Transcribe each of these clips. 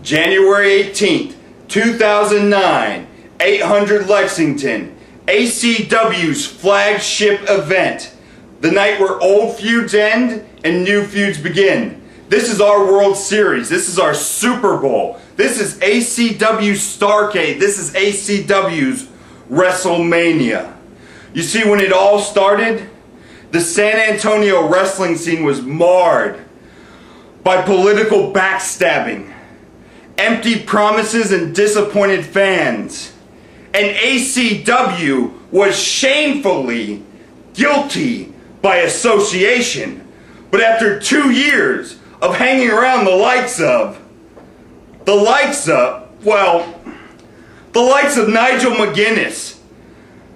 January 18th, 2009, 800 Lexington, ACW's flagship event. The night where old feuds end and new feuds begin. This is our World Series. This is our Super Bowl. This is ACW Starrcade. This is ACW's WrestleMania. You see, when it all started, the San Antonio wrestling scene was marred by political backstabbing, empty promises, and disappointed fans. And ACW was shamefully guilty by association. But after 2 years of hanging around the likes of Nigel McGuinness,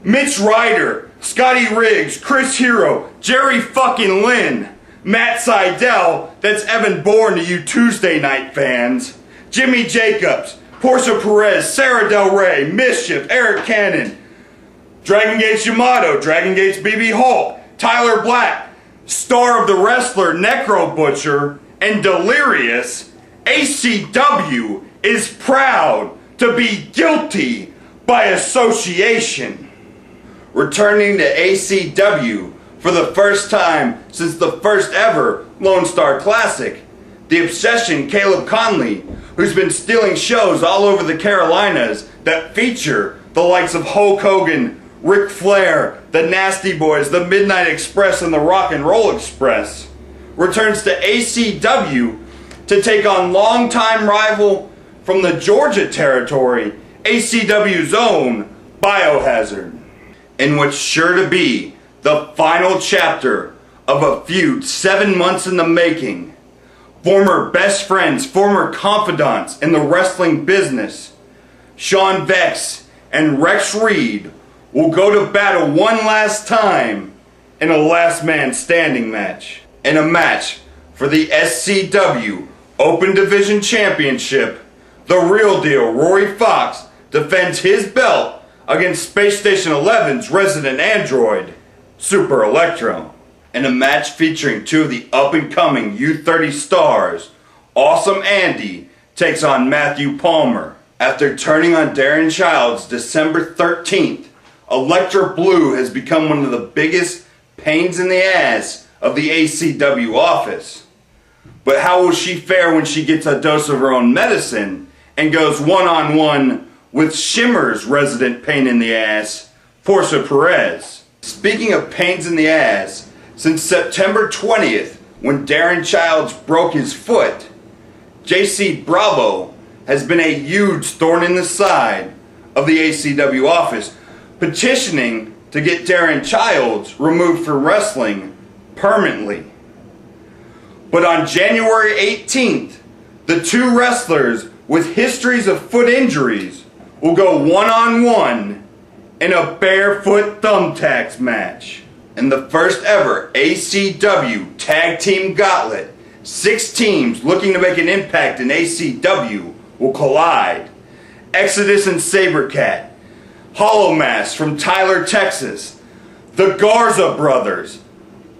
Mitch Ryder, Scotty Riggs, Chris Hero, Jerry fucking Lynn, Matt Seidel, that's Evan Bourne to you Tuesday night fans, Jimmy Jacobs, Portia Perez, Sarah Del Rey, Mischief, Eric Cannon, Dragon Gate's Yamato, Dragon Gate's BB Hulk, Tyler Black, Star of the Wrestler, Necro Butcher, and Delirious, ACW is proud to be guilty by association. Returning to ACW for the first time since the first ever Lone Star Classic, the Obsession Caleb Conley, who's been stealing shows all over the Carolinas that feature the likes of Hulk Hogan, Ric Flair, the Nasty Boys, the Midnight Express, and the Rock and Roll Express, returns to ACW to take on longtime rival from the Georgia territory, ACW's own Biohazard, in what's sure to be the final chapter of a feud 7 months in the making. Former best friends, former confidants in the wrestling business, Sean Vex and Rex Reed, will go to battle one last time in a last man standing match. In a match for the SCW Open Division Championship, the real deal Rory Fox defends his belt against Space Station 11's resident android, Super Alektra. In a match featuring two of the up-and-coming U30 stars, Awesome Andy takes on Matthew Palmer. After turning on Darren Childs December 13th, Alektra Blue has become one of the biggest pains in the ass of the ACW office. But how will she fare when she gets a dose of her own medicine and goes one-on-one with Shimmer's resident pain in the ass, Portia Perez? Speaking of pains in the ass, since September 20th, when Darren Childs broke his foot, JC Bravo has been a huge thorn in the side of the ACW office, petitioning to get Darren Childs removed from wrestling permanently. But on January 18th, the two wrestlers with histories of foot injuries will go one-on-one in a barefoot thumbtacks match. In the first ever ACW Tag Team Gauntlet, 6 teams looking to make an impact in ACW will collide. Exodus and Sabercat, Hollow Mass from Tyler, Texas, the Garza Brothers,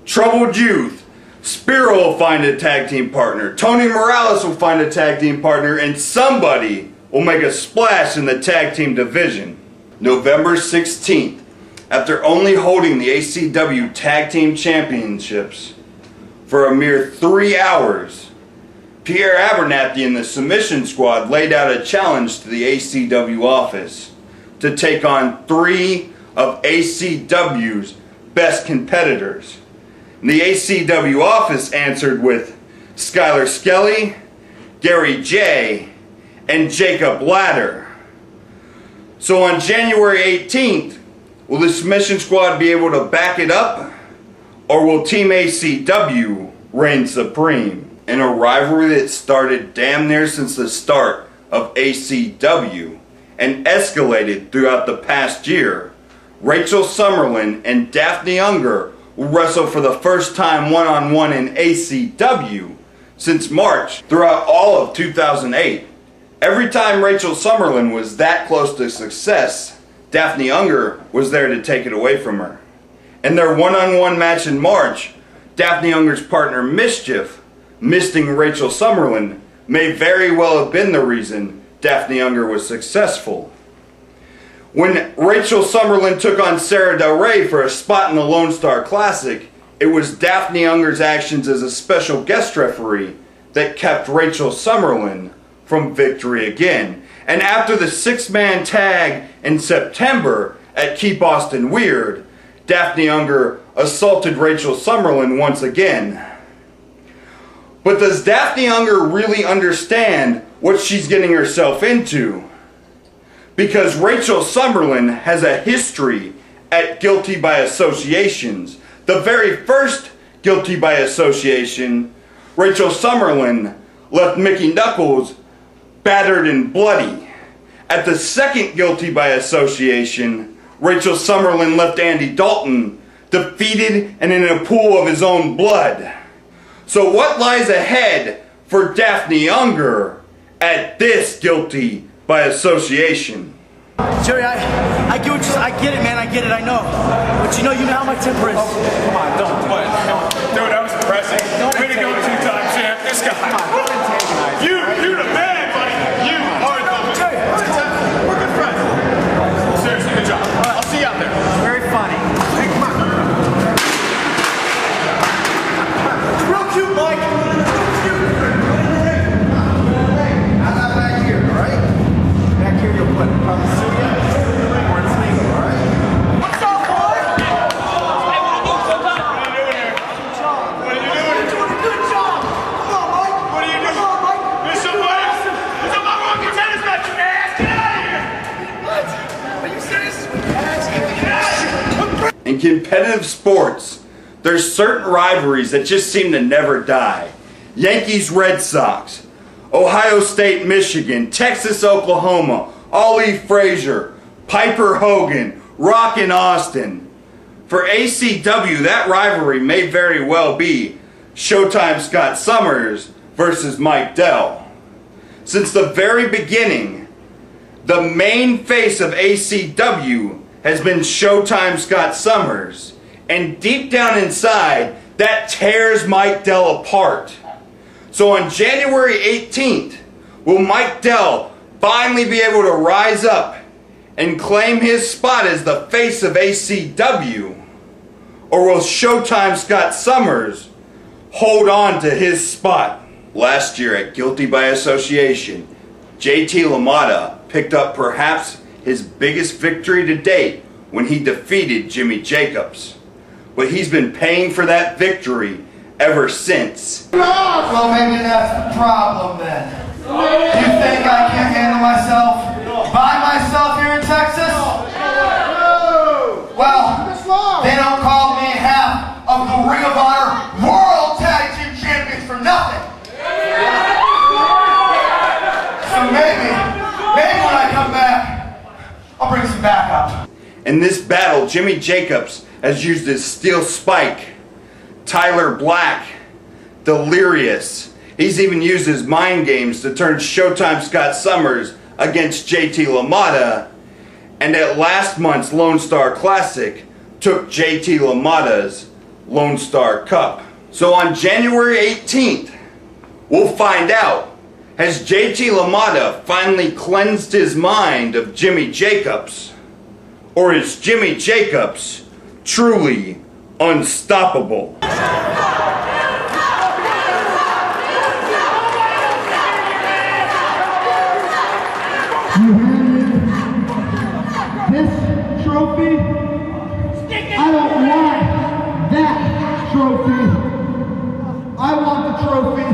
Troubled Youth, Spiro will find a tag team partner, Tony Morales will find a tag team partner, and somebody will make a splash in the tag team division. November 16th, after only holding the ACW Tag Team Championships for a mere 3 hours, Pierre Abernathy and the Submission Squad laid out a challenge to the ACW office to take on 3 of ACW's best competitors. And the ACW office answered with Skylar Skelly, Gary J., and Jacob Ladder. So on January 18th, will the Submission Squad be able to back it up, or will Team ACW reign supreme? In a rivalry that started damn near since the start of ACW and escalated throughout the past year, Rachel Summerlyn and Daffney Unger will wrestle for the first time one-on-one in ACW since March throughout all of 2008. Every time Rachel Summerlyn was that close to success, Daffney Unger was there to take it away from her. In their one-on-one match in March, Daffney Unger's partner Mischief, misting Rachel Summerlyn, may very well have been the reason Daffney Unger was successful. When Rachel Summerlyn took on Sarah Del Rey for a spot in the Lone Star Classic, it was Daffney Unger's actions as a special guest referee that kept Rachel Summerlyn from victory again. And after the 6-man tag in September at Keep Austin Weird, Daffney Unger assaulted Rachel Summerlyn once again. But does Daffney Unger really understand what she's getting herself into? Because Rachel Summerlyn has a history at Guilty by Associations. The very first Guilty by Association, Rachel Summerlyn left Mickey Knuckles battered and bloody. At the second Guilty by Association, Rachel Summerlyn left Andy Dalton defeated and in a pool of his own blood. So what lies ahead for Daffney Unger at this Guilty by Association? Jerry, I get what I get it, man. I get it. I know. But you know how my temper is. Oh, come on, don't. What? Dude, that was impressive. Way to go, two-time champ. This guy. You're the man, buddy. You are the man. Jerry, we're good friends. Seriously, good job. I'll see you out there. very funny. Hey, come on. Real cute, Mike. In competitive sports, there's certain rivalries that just seem to never die. Yankees-Red Sox, Ohio State-Michigan, Texas-Oklahoma, Ali Frazier, Piper Hogan, Rock and Austin. For ACW, that rivalry may very well be Showtime Scott Summers versus Mike Dell. Since the very beginning, the main face of ACW has been Showtime Scott Summers, and deep down inside, that tears Mike Dell apart. So on January 18th, will Mike Dell finally be able to rise up and claim his spot as the face of ACW? Or will Showtime Scott Summers hold on to his spot? Last year at Guilty by Association, JT Lamotta picked up perhaps his biggest victory to date when he defeated Jimmy Jacobs. But he's been paying for that victory ever since. Well, maybe that's the problem then. You think I can't handle myself by myself here in Texas? Well, they don't call me half of the Ring of Honor World Tag Team Champions for nothing. So maybe when I come back, I'll bring some backup. In this battle, Jimmy Jacobs has used his steel spike, Tyler Black, Delirious. He's even used his mind games to turn Showtime Scott Summers against JT Lamotta, and at last month's Lone Star Classic took JT Lamotta's Lone Star Cup. So on January 18th, we'll find out, has JT Lamotta finally cleansed his mind of Jimmy Jacobs? Or is Jimmy Jacobs truly unstoppable? This trophy, I don't want that trophy. I want the trophy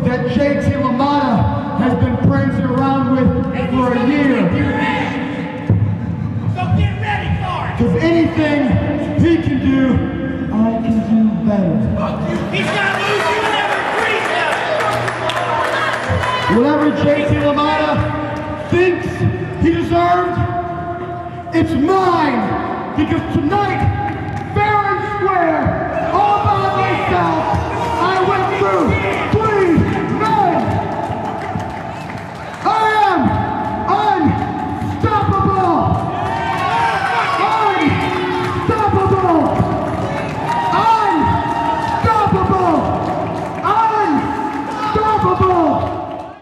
that JT Lamotta has been prancing around with for a year. So get ready for it! Because anything he can do, I can do better. He's gonna lose you in every free Whatever JT Lamotta thinks he deserved, it's mine! Because tonight, fair and square,